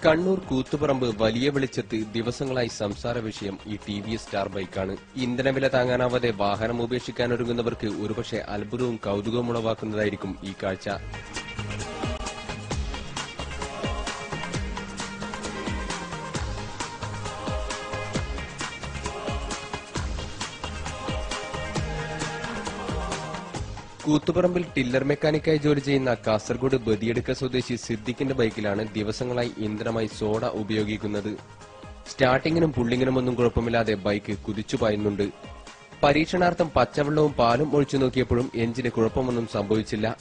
കണ്ണൂർ കൂത്തുപറമ്പ് വലിയ വെളിച്ചത്ത് ദിവസങ്ങളായി സംസാര വിഷയം ഈ TVS സ്റ്റാർ ബൈക്കാണ്. ഇന്ധനവില താങ്ങാനാവാതെ വാഹനം ഉപേക്ഷിക്കാനൊരുങ്ങുന്നവർക്ക് ഒരുപക്ഷെ അത്ഭുതവും കൌതുകവും ഉളവാക്കുന്നതായിരിക്കും ഈ കാഴ്ച. കൂത്തുപറമ്പിൽ ടില്ലർ മെക്കാനിക്കായി ജോലി ചെയ്യുന്ന കാസർഗോഡ് ബദിയടുക്ക സ്വദേശി സിദ്ദിഖിന്റെ ബൈക്കിലാണ് ദിവസങ്ങളായി ഇന്ധനമായി സോഡ ഉപയോഗിക്കുന്നത്. സ്റ്റാർട്ടിങ്ങിനും പുള്ളിങ്ങിനുമൊന്നും കുഴപ്പമില്ലാതെ ബൈക്ക് കുതിച്ചുപായുന്നുണ്ട്. പരീക്ഷണാർത്ഥം പച്ചവെള്ളവും പാലും ഒഴിച്ചു നോക്കിയപ്പോഴും എഞ്ചിന് കുഴപ്പമൊന്നും സംഭവിച്ചില്ല.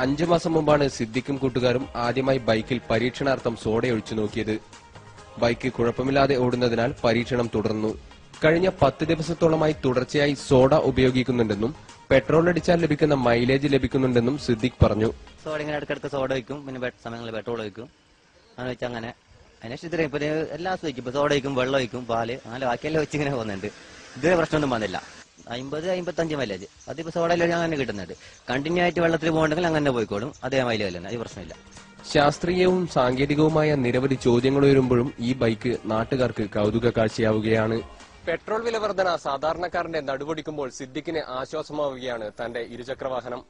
5 മാസം മുമ്പാണ് സിദ്ദിഖും കൂട്ടുകാരും ആദ്യമായി ബൈക്കിൽ പരീക്ഷണാർത്ഥം സോഡ ഒഴിച്ചു നോക്കിയത്. ബൈക്ക് കുഴപ്പമില്ലാതെ ഓടുന്നതിനാൽ പരീക്ഷണം തുടർന്നു. കഴിഞ്ഞ 10 ദിവസത്തോളമായി തുടർച്ചയായി സോഡ ഉപയോഗിക്കുന്നുണ്ടെന്നും പെട്രോൾ അടിച്ചാൽ ലഭിക്കുന്ന മൈലേജ് ലഭിക്കുന്നുണ്ടെന്നും സിദ്ദിഖ് പറഞ്ഞു. സോഡ ഇങ്ങനെ ഇടയ്ക്കിടയ്ക്ക് സോഡ വയ്ക്കും, പിന്നെ സമയങ്ങളിൽ പെട്രോൾ വയ്ക്കും. അങ്ങനെ വെച്ചാൽ അങ്ങനെ അതിനനുസരിച്ച് ഇപ്പൊ എല്ലാ വയ്ക്കും. ഇപ്പൊ സോഡ വയ്ക്കും, വെള്ളം വയ്ക്കും, പാല്, അങ്ങനെ ബാക്കിയെല്ലാം വെച്ച് ഇങ്ങനെ പോകുന്നുണ്ട്. ഇതുവരെ പ്രശ്നമൊന്നും വന്നില്ല. 50-55 മൈലേജ് അതിപ്പോ സോഡയിൽ അങ്ങനെ കിട്ടുന്നുണ്ട്. കണ്ടിന്യൂ ആയിട്ട് വെള്ളത്തിൽ പോകണമെങ്കിൽ അങ്ങനെ പോയിക്കോളും, അതേ മൈലേജ് തന്നെ, അത് പ്രശ്നമില്ല. ശാസ്ത്രീയവും സാങ്കേതികവുമായ നിരവധി ചോദ്യങ്ങൾ ഉയരുമ്പോഴും ഈ ബൈക്ക് നാട്ടുകാർക്ക് കൌതുക കാഴ്ചയാവുകയാണ്. പെട്രോൾ വില വർധന സാധാരണക്കാരന്റെ നടുവൊടിക്കുമ്പോൾ സിദ്ദിഖിന് ആശ്വാസമാവുകയാണ് തന്റെ ഇരുചക്രവാഹനം.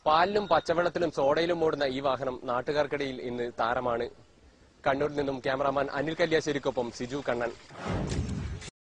പാലിലും പച്ചവെള്ളത്തിലും സോഡയിലും ഓടുന്ന ഈ വാഹനം നാട്ടുകാർക്കിടയിൽ ഇന്ന് താരമാണ്. കണ്ണൂരിൽ നിന്നും ക്യാമറാമാൻ അനിൽ കല്യാശ്ശേരിക്കൊപ്പം സിജു കണ്ണൻ.